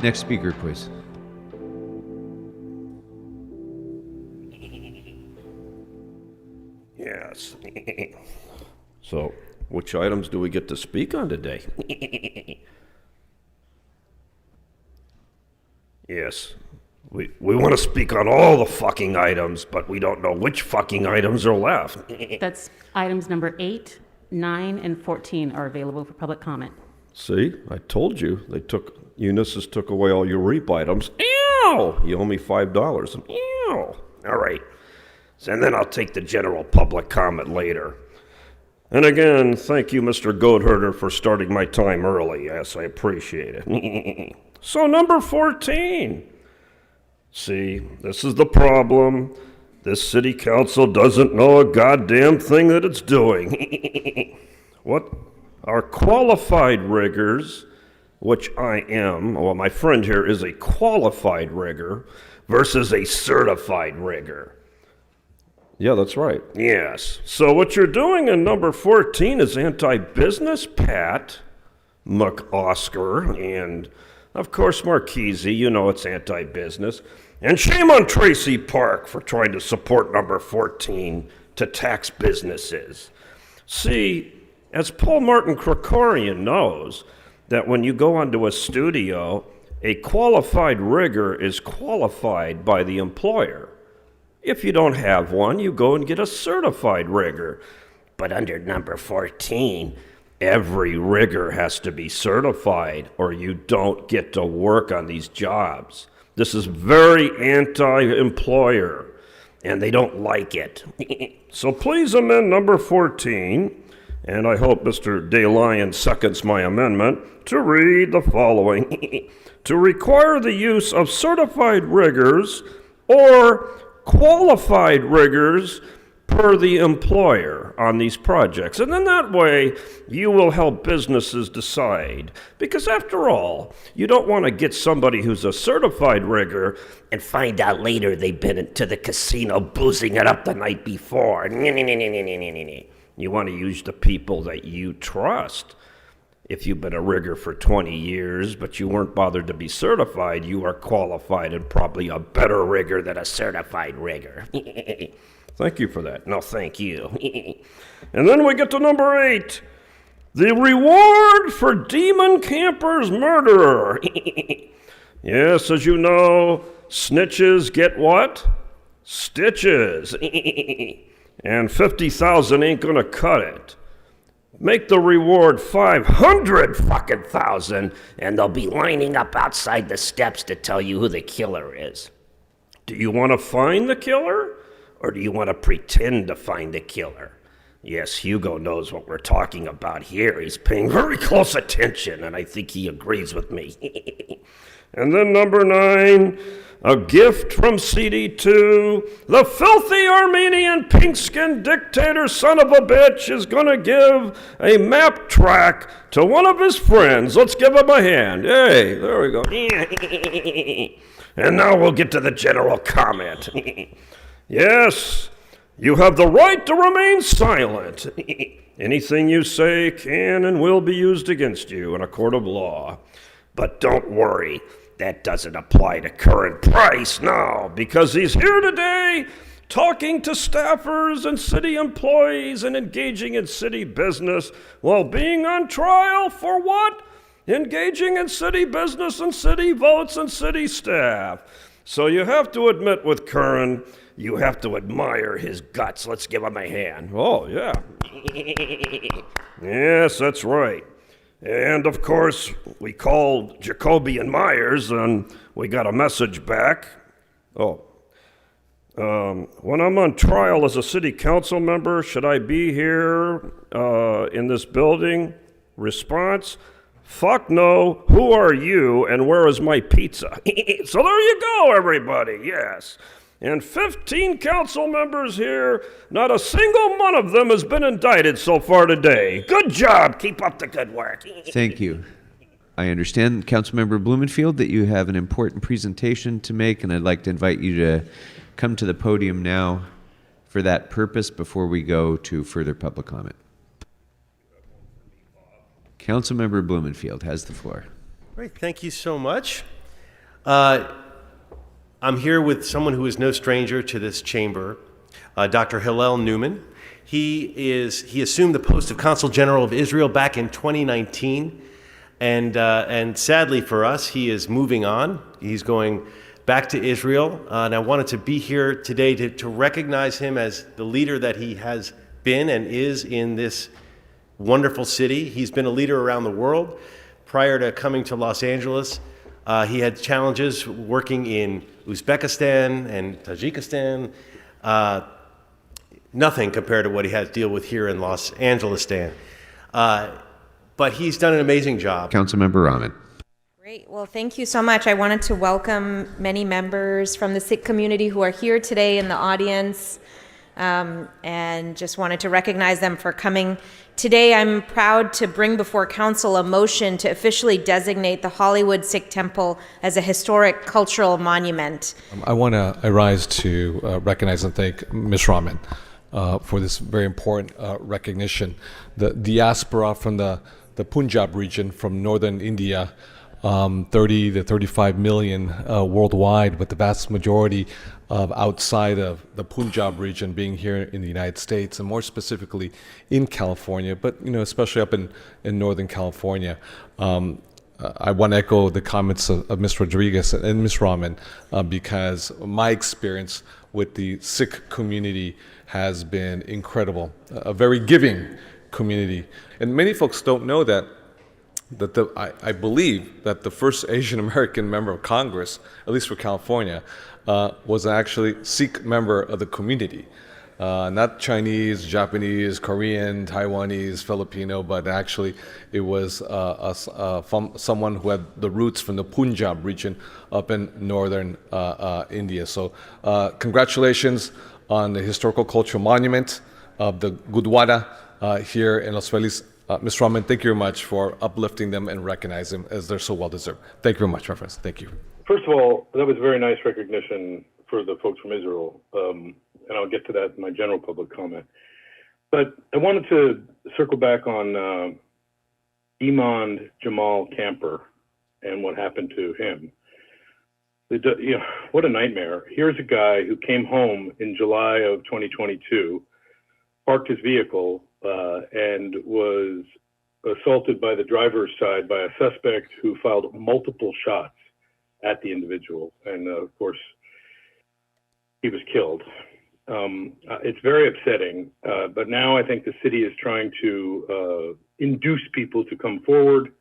Next speaker, please. Yes. So, which items do we get to speak on today? Yes. We want to speak on all the fucking items, but we don't know which fucking items are left. That's items number 8, 9, and 14 are available for public comment. See, I told you. Unisys took away all your REAP items. Ew! You owe me $5. Ew! All right. So, and then I'll take the general public comment later. And again, thank you, Mr. Goatherder, for starting my time early. Yes, I appreciate it. So, number 14. See, this is the problem. This city council doesn't know a goddamn thing that it's doing. What are qualified riggers, which I am, well, my friend here is a qualified rigger, versus a certified rigger? Yeah, that's right. Yes. So what you're doing in number 14 is anti-business, Pat, McOscar, and of course Marchese. You know it's anti-business. And shame on Tracy Park for trying to support number 14 to tax businesses. See, as Paul Martin Krikorian knows, that when you go onto a studio, a qualified rigger is qualified by the employer. If you don't have one, you go and get a certified rigger. But under number 14, every rigger has to be certified or you don't get to work on these jobs. This is very anti-employer, and they don't like it. So please amend number 14, and I hope Mr. DeLion seconds my amendment, to read the following. To require the use of certified riggers or qualified riggers per the employer on these projects. And then that way, you will help businesses decide. Because after all, you don't want to get somebody who's a certified rigger and find out later they've been to the casino boozing it up the night before. You want to use the people that you trust. If you've been a rigger for 20 years, but you weren't bothered to be certified, you are qualified and probably a better rigger than a certified rigger. Thank you for that. No, thank you. And then we get to number 8. The reward for Demon Camper's murderer. Yes, as you know, snitches get what? Stitches. And 50,000 ain't gonna cut it. Make the reward 500 fucking thousand, and they'll be lining up outside the steps to tell you who the killer is. Do you want to find the killer, or do you want to pretend to find the killer? Yes, Hugo knows what we're talking about here. He's paying very close attention, and I think he agrees with me. And then number 9, a gift from CD2. The filthy Armenian pink-skinned dictator son of a bitch is going to give a map track to one of his friends. Let's give him a hand. Hey, there we go. And now we'll get to the general comment. Yes, you have the right to remain silent. Anything you say can and will be used against you in a court of law. But don't worry. That doesn't apply to Curran Price, no, because he's here today talking to staffers and city employees and engaging in city business while being on trial for what? Engaging in city business and city votes and city staff. So you have to admit with Curran, you have to admire his guts. Let's give him a hand. Oh, yeah. Yes, that's right. And, of course, we called Jacoby and Myers, and we got a message back. When I'm on trial as a city council member, should I be here in this building? Response, fuck no, who are you, and where is my pizza? So there you go, everybody, yes. And 15 council members here, not a single one of them has been indicted so far today. Good job. Keep up the good work. Thank you. I understand, Councilmember Blumenfield, that you have an important presentation to make, and I'd like to invite you to come to the podium now for that purpose before we go to further public comment. Councilmember Blumenfield has the floor. Great, thank you so much. I'm here with someone who is no stranger to this chamber, Dr. Hillel Newman. He assumed the post of Consul General of Israel back in 2019, and sadly for us, he is moving on. He's going back to Israel, and I wanted to be here today to recognize him as the leader that he has been and is in this wonderful city. He's been a leader around the world. Prior to coming to Los Angeles, he had challenges working in Uzbekistan and Tajikistan. Nothing compared to what he had to deal with here in Los Angeles. But he's done an amazing job. Councilmember Rahman. Great. Well, thank you so much. I wanted to welcome many members from the Sikh community who are here today in the audience, and just wanted to recognize them for coming. Today, I'm proud to bring before Council a motion to officially designate the Hollywood Sikh Temple as a historic cultural monument. I want to rise to recognize and thank Ms. Rahman for this very important recognition. The diaspora from the Punjab region, from northern India, 30 to 35 million worldwide, but the vast majority of outside of the Punjab region being here in the United States, and more specifically in California, but especially up in Northern California. I want to echo the comments of Ms. Rodriguez and Ms. Rahman because my experience with the Sikh community has been incredible, a very giving community. And many folks don't know that I believe that the first Asian American member of Congress, at least for California, was actually Sikh member of the community. Not Chinese, Japanese, Korean, Taiwanese, Filipino, but actually it was from someone who had the roots from the Punjab region up in northern India. So congratulations on the historical cultural monument of the Gurdwara here in Los Feliz. Ms. Rahman, thank you very much for uplifting them and recognizing them as they're so well deserved. Thank you very much, my friends. Thank you. First of all, that was very nice recognition for the folks from Israel, and I'll get to that in my general public comment. But I wanted to circle back on Imand Jamal Camper and what happened to him. What a nightmare. Here's a guy who came home in July of 2022, parked his vehicle, and was assaulted by the driver's side by a suspect who fired multiple shots at the individual. And of course, he was killed. It's very upsetting, but now I think the city is trying to induce people to come forward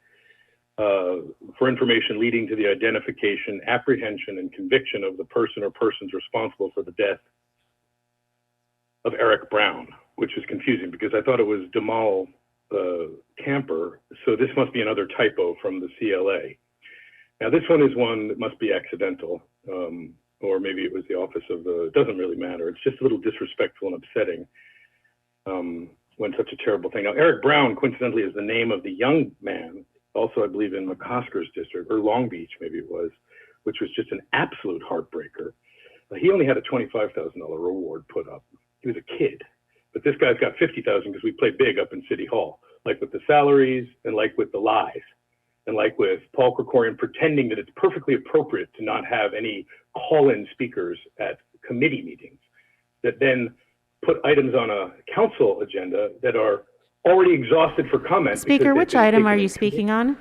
for information leading to the identification, apprehension, and conviction of the person or persons responsible for the death of Eric Brown, which is confusing because I thought it was Jamal Camper, so this must be another typo from the CLA. Now this one is one that must be accidental, or maybe it was the office of it doesn't really matter. It's just a little disrespectful and upsetting when such a terrible thing. Now Eric Brown, coincidentally, is the name of the young man, also I believe in McCosker's district, or Long Beach maybe it was, which was just an absolute heartbreaker. He only had a $25,000 reward put up. He was a kid. But this guy's got 50,000 because we play big up in City Hall, like with the salaries and like with the lies and like with Paul Krikorian pretending that it's perfectly appropriate to not have any call-in speakers at committee meetings that then put items on a council agenda that are already exhausted for comment. Speaker, which item are you speaking on?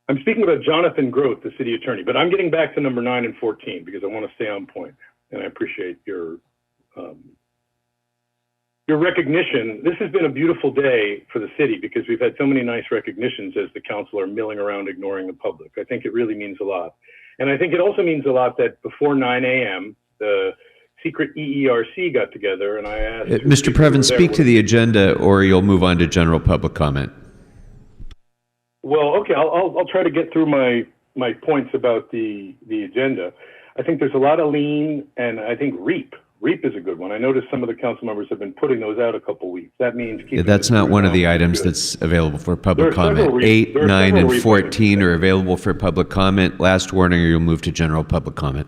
I'm speaking about Jonathan Groth, the city attorney, but I'm getting back to number 9 and 14 because I want to stay on point, and I appreciate your recognition. This has been a beautiful day for the city because we've had so many nice recognitions as the council are milling around ignoring the public. I think it really means a lot. And I think it also means a lot that before 9 a.m., the secret EERC got together and I asked... Mr. Previn, speak to the agenda or you'll move on to general public comment. Well, okay, I'll try to get through my points about the agenda. I think there's a lot of lean and I think REAP. REAP is a good one. I noticed some of the council members have been putting those out a couple weeks. That means that's not one of the items that's available for public comment. 8, 9, and 14 are available for public comment. Last warning, or you'll move to general public comment.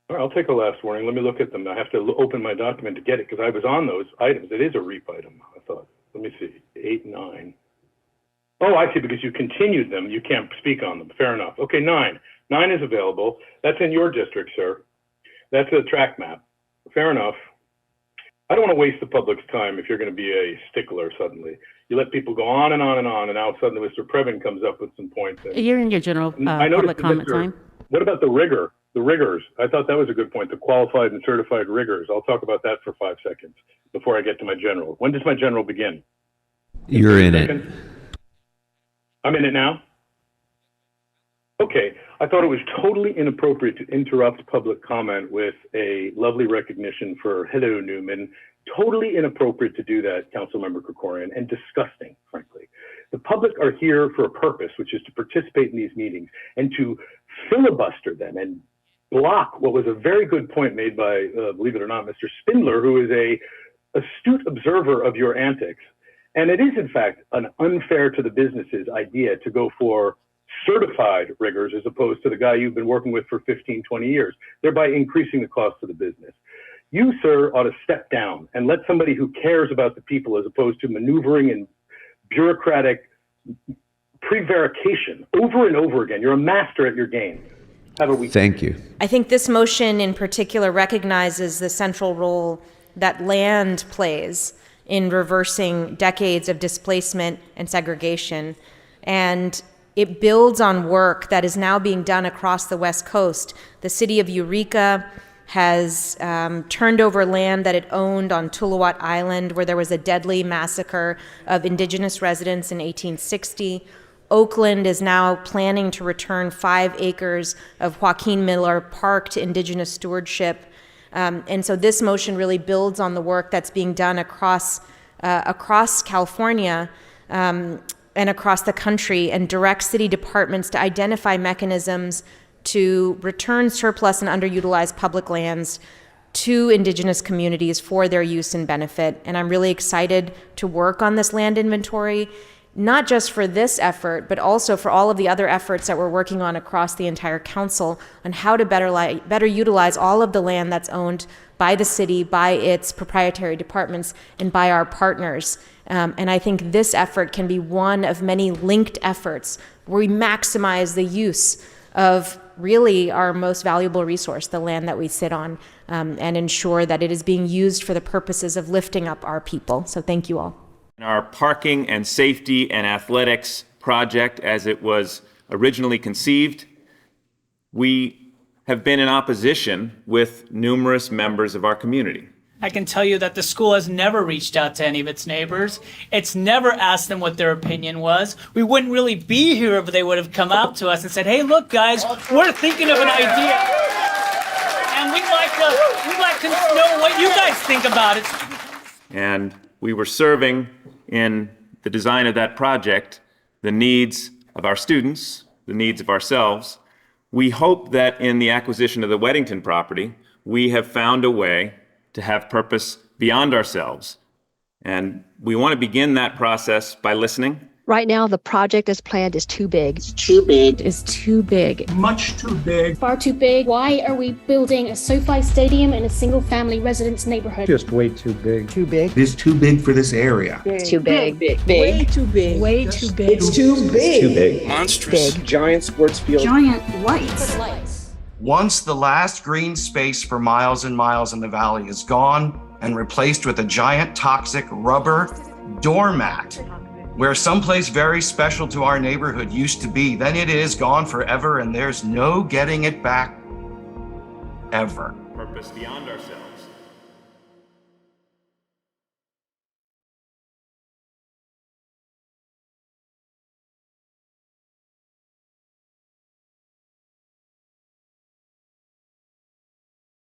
All right, I'll take a last warning. Let me look at them. I have to open my document to get it because I was on those items. It is a REAP item, I thought. Let me see. 8, 9. Oh, I see, because you continued them. You can't speak on them. Fair enough. Okay, 9. 9 is available. That's in your district, sir. That's a track map. Fair enough. I don't want to waste the public's time if you're going to be a stickler suddenly. You let people go on and on and on, and now suddenly Mr. Previn comes up with some points. You're in your general I noticed public that comment Mr. time. What about the riggers? I thought that was a good point, the qualified and certified riggers. I'll talk about that for 5 seconds before I get to my general. When does my general begin? You're in it. Seconds? I'm in it now? Okay. I thought it was totally inappropriate to interrupt public comment with a lovely recognition for hello, Newman. Totally inappropriate to do that, Councilmember Krikorian, and disgusting, frankly. The public are here for a purpose, which is to participate in these meetings and to filibuster them and block what was a very good point made by, believe it or not, Mr. Spindler, who is a astute observer of your antics. And it is, in fact, an unfair to the businesses idea to go for certified riggers as opposed to the guy you've been working with for 15, 20 years, thereby increasing the cost to the business. You, sir, ought to step down and let somebody who cares about the people as opposed to maneuvering in bureaucratic prevarication over and over again. You're a master at your game. Have a week. Thank you. I think this motion in particular recognizes the central role that land plays in reversing decades of displacement and segregation. And it builds on work that is now being done across the West Coast. The city of Eureka has turned over land that it owned on Tuluwat Island, where there was a deadly massacre of indigenous residents in 1860. Oakland is now planning to return 5 acres of Joaquin Miller Park to indigenous stewardship. And so this motion really builds on the work that's being done across California and across the country, and directs city departments to identify mechanisms to return surplus and underutilized public lands to indigenous communities for their use and benefit. And I'm really excited to work on this land inventory, not just for this effort, but also for all of the other efforts that we're working on across the entire council on how to better utilize all of the land that's owned by the city, by its proprietary departments, and by our partners. And I think this effort can be one of many linked efforts where we maximize the use of really our most valuable resource, the land that we sit on, and ensure that it is being used for the purposes of lifting up our people. So thank you all. Our parking and safety and athletics project, as it was originally conceived, we have been in opposition with numerous members of our community. I can tell you that the school has never reached out to any of its neighbors. It's never asked them what their opinion was. We wouldn't really be here if they would have come out to us and said, hey, look, guys, we're thinking of an idea. And we'd like to know what you guys think about it. And we were serving in the design of that project the needs of our students, the needs of ourselves. We hope that in the acquisition of the Weddington property, we have found a way to have purpose beyond ourselves. And we want to begin that process by listening. Right now, the project as planned is too big. It's too big. Is too big. Much too big. Far too big. Why are we building a SoFi Stadium in a single-family residence neighborhood? Just way too big. Too big. It is too big for this area. Too big. Big. Way too big. Way too big. It's too big. Too big. Monstrous. Big. Giant sports field. Giant lights. Once the last green space for miles and miles in the valley is gone and replaced with a giant toxic rubber doormat, where someplace very special to our neighborhood used to be, then it is gone forever and there's no getting it back ever. Purpose beyond ourselves.